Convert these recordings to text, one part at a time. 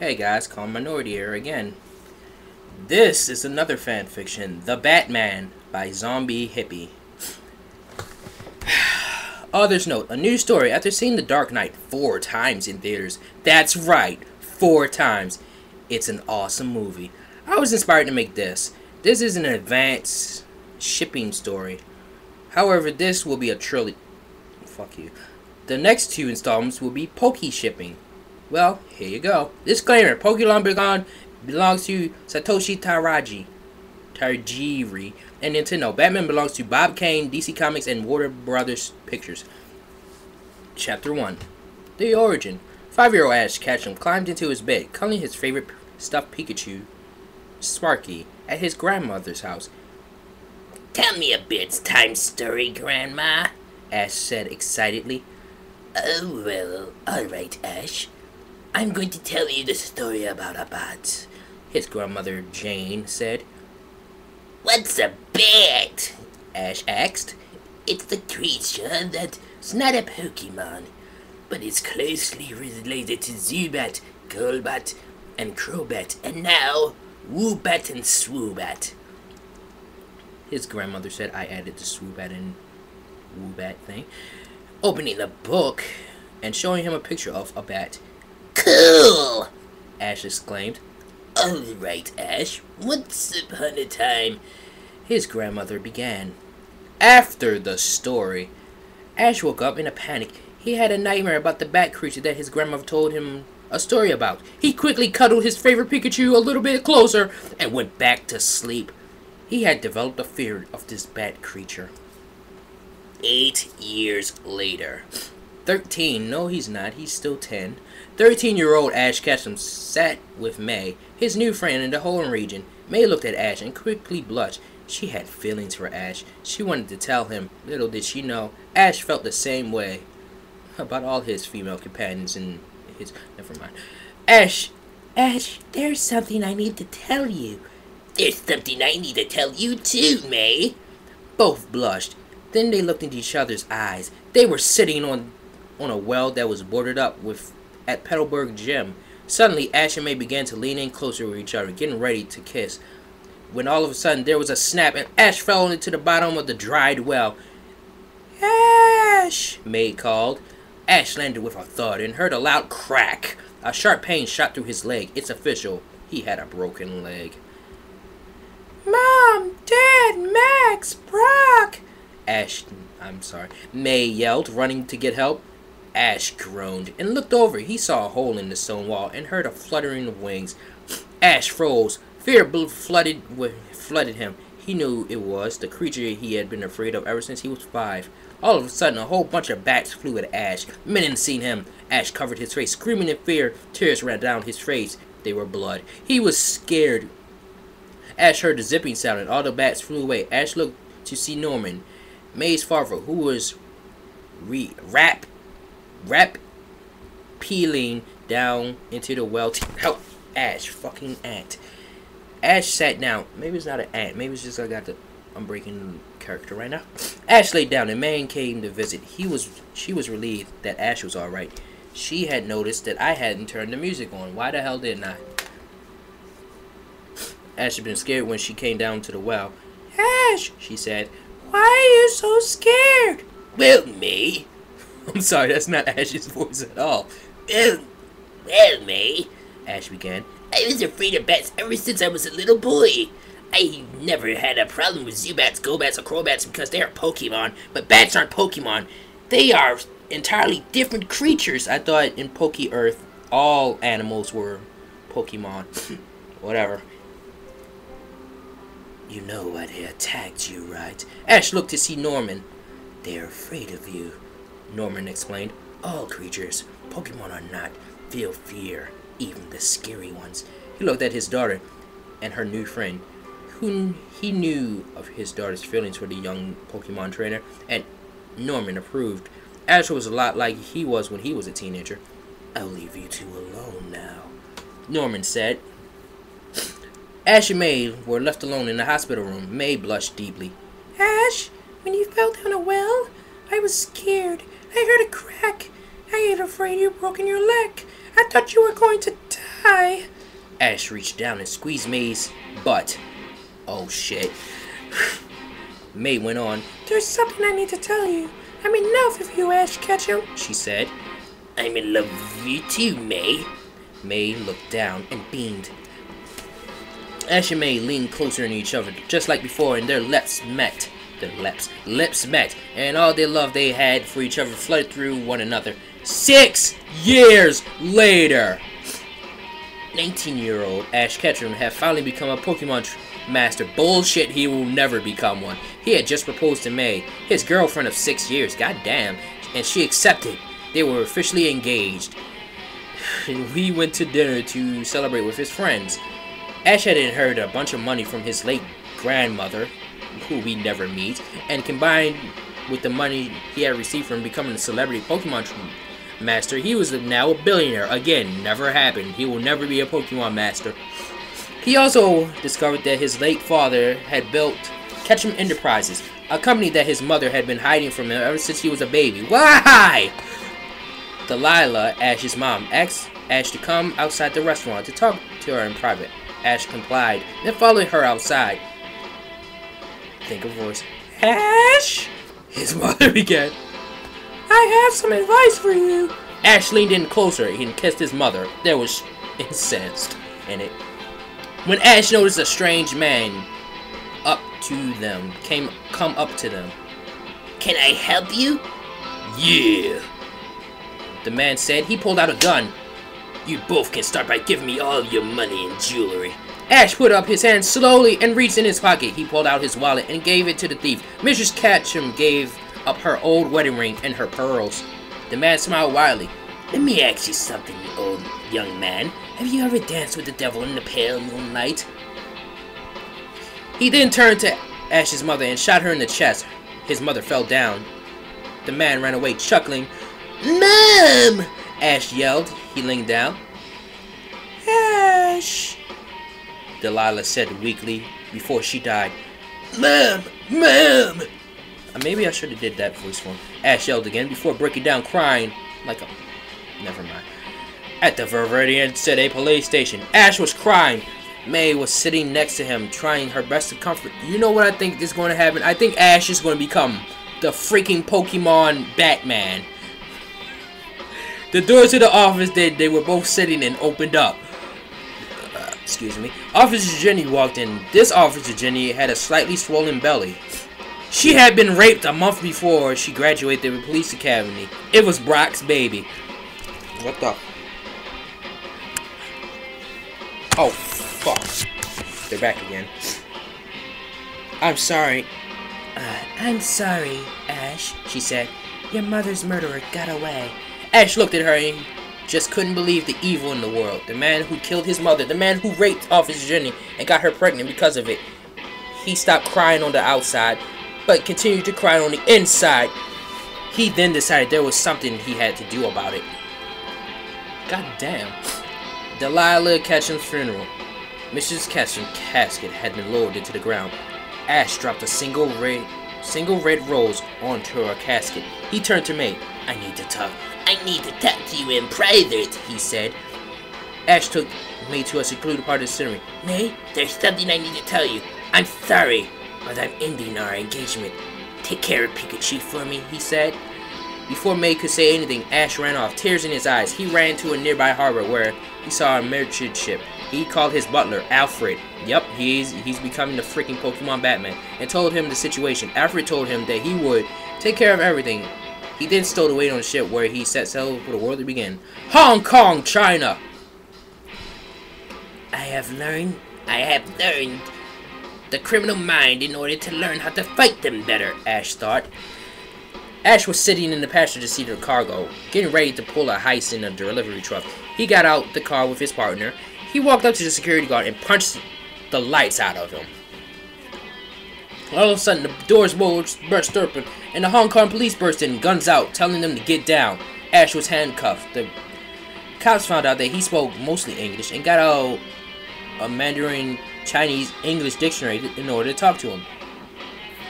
Hey guys, Calm Minority here again. This is another fan fiction, The Batman by Zombie Hippie. Author's note, a new story after seeing The Dark Knight 4 times in theaters. That's right, 4 times. It's an awesome movie. I was inspired to make this. This is an advanced shipping story. However, this will be a trilogy. Fuck you. The next 2 installments will be Poke shipping. Well, here you go. Disclaimer, Pokemon belongs to Satoshi Tajiri and Nintendo. Batman belongs to Bob Kane, DC Comics, and Warner Brothers Pictures. Chapter 1. The Origin. 5-year-old Ash Ketchum climbed into his bed, cuddling his favorite stuffed Pikachu, Sparky, at his grandmother's house. Tell me a bedtime story, Grandma, Ash said excitedly. Oh, well, alright, Ash. I'm going to tell you the story about a bat, his grandmother Jane said. What's a bat? Ash asked. It's the creature that's not a Pokemon, but is closely related to Zubat, Golbat, and Crobat, and now Woobat and Swoobat. His grandmother said. I added the Swoobat and Woobat thing. Opening the book and showing him a picture of a bat. Cool! Ash exclaimed. Alright, Ash, once upon a time, his grandmother began. After the story, Ash woke up in a panic. He had a nightmare about the bat creature that his grandmother told him a story about. He quickly cuddled his favorite Pikachu a little bit closer and went back to sleep. He had developed a fear of this bat creature. 8 years later. 13. No, he's not. He's still 10. 13-year-old Ash Ketchum sat with May, his new friend in the Hoenn region. May looked at Ash and quickly blushed. She had feelings for Ash. She wanted to tell him. Little did she know, Ash felt the same way about all his female companions and his... Never mind. Ash, there's something I need to tell you. There's something I need to tell you too, May. Both blushed. Then they looked into each other's eyes. They were sitting on a well that was boarded up at Petalburg Gym. Suddenly, Ash and May began to lean in closer with each other, getting ready to kiss. When all of a sudden there was a snap and Ash fell into the bottom of the dried well. Ash! May called. Ash landed with a thud and heard a loud crack. A sharp pain shot through his leg. It's official. He had a broken leg. Mom! Dad! Max! Brock! May yelled, running to get help. Ash groaned and looked over. He saw a hole in the stone wall and heard a fluttering of wings. Ash froze. Fear flooded him. He knew it was the creature he had been afraid of ever since he was 5. All of a sudden, a whole bunch of bats flew at Ash. Men hadn't seen him. Ash covered his face, screaming in fear. Tears ran down his face. They were blood. He was scared. Ash heard the zipping sound and all the bats flew away. Ash looked to see Norman, May's father, who was peeling down into the well to help Ash. Fucking ant. Ash sat down. Maybe it's not an ant. Maybe it's just I'm breaking character right now. Ash laid down and May came to visit. She was relieved that Ash was alright. She had noticed that I hadn't turned the music on. Why the hell didn't I? Ash had been scared when she came down to the well. Ash, she said, why are you so scared? Well, May. I'm sorry, that's not Ash's voice at all. Well, May, Ash began. I was afraid of bats ever since I was a little boy. I never had a problem with Zubats, Golbats, or Crobats because they are Pokemon, but bats aren't Pokemon. They are entirely different creatures. I thought in Poke Earth, all animals were Pokemon. Whatever. You know why they attacked you, right? Ash looked to see Norman. They're afraid of you, Norman explained. All creatures, Pokemon or not, feel fear, even the scary ones. He looked at his daughter and her new friend, whom he knew of his daughter's feelings for the young Pokemon trainer, and Norman approved. Ash was a lot like he was when he was a teenager. I'll leave you two alone now, Norman said. Ash and May were left alone in the hospital room. May blushed deeply. Ash, when you fell down a well, I was scared. I heard a crack. I ain't afraid you've broken your leg. I thought you were going to die. Hi. Ash reached down and squeezed May's butt. Oh shit. May went on. There's something I need to tell you. I'm in love with you, Ash Ketchum, she said. I'm in love with you too, May. May looked down and beamed. Ash and May leaned closer to each other, just like before, and their lips met. Lips met, and all the love they had for each other flowed through one another. 6 years later, 19-year-old Ash Ketchum had finally become a Pokemon master. Bullshit, he will never become one. He had just proposed to May, his girlfriend of 6 years, goddamn, and she accepted. They were officially engaged. He went to dinner to celebrate with his friends. Ash had inherited a bunch of money from his late grandmother, who we never meet, and combined with the money he had received from becoming a celebrity Pokemon master, he was now a billionaire. Again, never happened. He will never be a Pokemon master. He also discovered that his late father had built Ketchum Enterprises, a company that his mother had been hiding from him ever since he was a baby. Why? Delilah, Ash's mom, asked Ash to come outside the restaurant to talk to her in private. Ash complied, then followed her outside. Think of voice. Ash? His mother began. I have some advice for you. Ash leaned in closer and kissed his mother. There was incest in it. When Ash noticed a strange man come up to them. Can I help you? Yeah, the man said. He pulled out a gun. You both can start by giving me all your money and jewelry. Ash put up his hand slowly and reached in his pocket. He pulled out his wallet and gave it to the thief. Mrs. Ketchum gave up her old wedding ring and her pearls. The man smiled widely. Let me ask you something, old young man. Have you ever danced with the devil in the pale moonlight? He then turned to Ash's mother and shot her in the chest. His mother fell down. The man ran away chuckling. Mom! Ash yelled. He leaned down. Ash! Delilah said weakly before she died. Mom! Mom! Maybe I should have did that voice for him. Ash yelled again before breaking down crying like a... Never mind. At the Ververdian City police station, Ash was crying. May was sitting next to him, trying her best to comfort. You know what I think is going to happen? I think Ash is going to become the freaking Pokemon Batman. The doors to the office they were both sitting in opened up. Excuse me. Officer Jenny walked in. This Officer Jenny had a slightly swollen belly. She had been raped a month before she graduated the police academy. It was Brock's baby. What the? Oh, fuck. They're back again. I'm sorry. I'm sorry, Ash, she said. Your mother's murderer got away. Ash looked at her and just couldn't believe the evil in the world. The man who killed his mother, the man who raped Officer Jenny and got her pregnant because of it. He stopped crying on the outside, but continued to cry on the inside. He then decided there was something he had to do about it. God damn. Delilah Ketchum's funeral. Mrs. Ketchum's casket had been lowered into the ground. Ash dropped a single red rose onto her casket. He turned to May. I need to talk to you in private, he said. Ash took May to a secluded part of the cemetery. May, there's something I need to tell you. I'm sorry, but I'm ending our engagement. Take care of Pikachu for me, he said. Before May could say anything, Ash ran off, tears in his eyes. He ran to a nearby harbor where he saw a merchant ship. He called his butler, Alfred. Yup, he's becoming the freaking Pokemon Batman, and told him the situation. Alfred told him that he would take care of everything. He then stowed away on the ship where he set sail for the world to begin. Hong Kong, China! I have learned the criminal mind in order to learn how to fight them better, Ash thought. Ash was sitting in the passenger seat of the cargo, getting ready to pull a heist in a delivery truck. He got out the car with his partner. He walked up to the security guard and punched the lights out of him. All of a sudden, the doors burst open, and the Hong Kong police burst in, guns out, telling them to get down. Ash was handcuffed. The cops found out that he spoke mostly English and got out a Mandarin Chinese English dictionary in order to talk to him.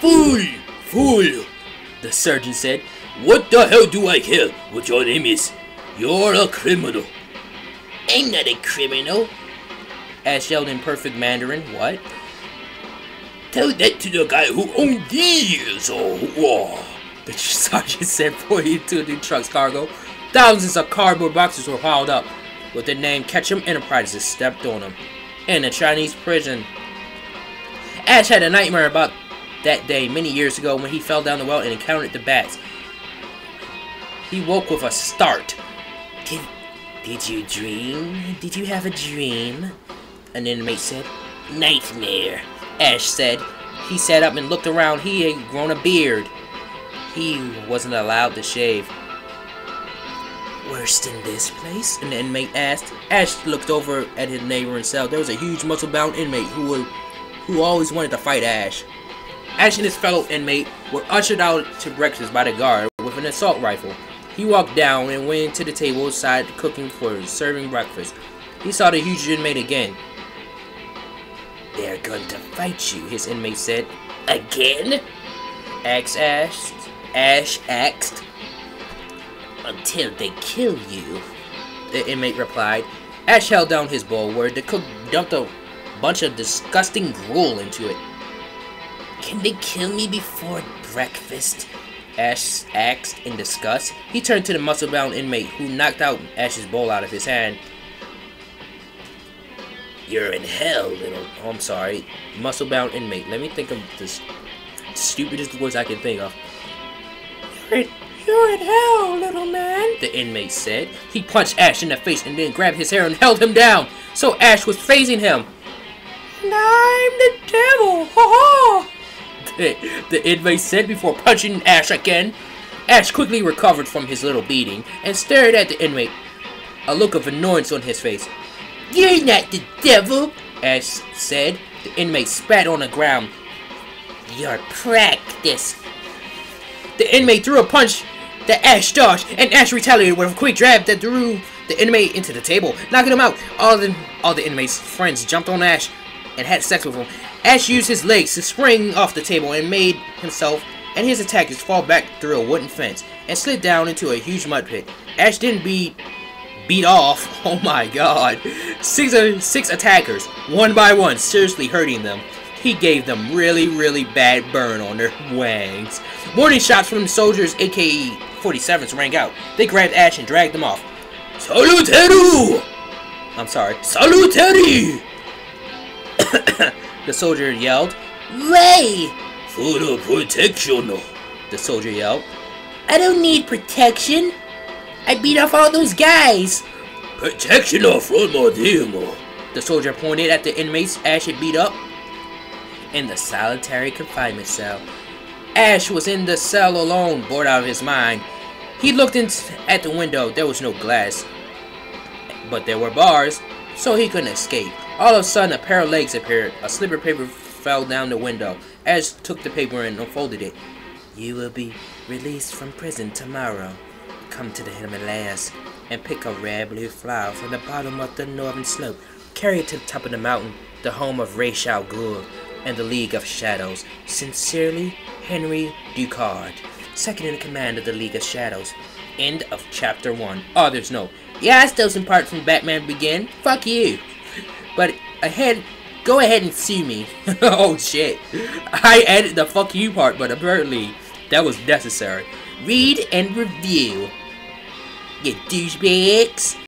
Fool! Fool! The sergeant said. What the hell do I care what your name is? You're a criminal. I'm not a criminal. Ash yelled in perfect Mandarin. What? Tell that to the guy who owned these. Oh. The sergeant said, pointing to the truck's cargo. Thousands of cardboard boxes were piled up, with the name Ketchum Enterprises stepped on them. In a Chinese prison. Ash had a nightmare about that day many years ago when he fell down the well and encountered the bats. He woke with a start. Did you dream? Did you have a dream? An inmate said. Nightmare. Ash said. He sat up and looked around. He had grown a beard. He wasn't allowed to shave. Worse than this place? An inmate asked. Ash looked over at his neighboring cell. There was a huge muscle-bound inmate who always wanted to fight Ash. Ash and his fellow inmate were ushered out to breakfast by the guard with an assault rifle. He walked down and went to the table beside cooking for serving breakfast. He saw the huge inmate again. They're going to fight you, his inmate said. Again? Ash asked. Until they kill you, the inmate replied. Ash held down his bowl where the cook dumped a bunch of disgusting gruel into it. Can they kill me before breakfast? Ash asked in disgust. He turned to the muscle-bound inmate who knocked out Ash's bowl out of his hand. You're in hell, little... Oh, I'm sorry. Muscle-bound inmate. Let me think of the stupidest words I can think of. You're in hell, little man, the inmate said. He punched Ash in the face and then grabbed his hair and held him down, so Ash was facing him. And I'm the devil, ha ha! The inmate said before punching Ash again. Ash quickly recovered from his little beating and stared at the inmate, a look of annoyance on his face. You're not the devil, Ash said. The inmate spat on the ground. Your practice. The inmate threw a punch that Ash dodged, and Ash retaliated with a quick jab that threw the inmate into the table, knocking him out. All the inmate's friends jumped on Ash and had sex with him. Ash used his legs to spring off the table and made himself and his attackers fall back through a wooden fence and slid down into a huge mud pit. Ash didn't beat off, oh my god, six attackers, one by one, seriously hurting them. He gave them really bad burn on their wangs. Warning shots from the soldiers' AK-47s rang out. They grabbed Ash and dragged them off. Salutary! I'm sorry. Salutary! The soldier yelled. Way! For the protection, the soldier yelled. I don't need protection. I beat off all those guys. Protection from them. The soldier pointed at the inmates Ash had beat up. In the solitary confinement cell. Ash was in the cell alone, bored out of his mind. He looked at the window. There was no glass, but there were bars, so he couldn't escape. All of a sudden, a pair of legs appeared. A slip of paper fell down the window. Ash took the paper and unfolded it. You will be released from prison tomorrow. Come to the Himalayas and pick a rare blue flower from the bottom of the northern slope. Carry it to the top of the mountain, the home of Ra's al Ghul and the League of Shadows. Sincerely, Henry Ducard, second in command of the League of Shadows. End of chapter 1. Oh, there's no. Yeah, I stole some part from Batman Begin. Fuck you. But go ahead and sue me. Oh shit. I added the fuck you part, but apparently that was necessary. Read and review. You douchebags.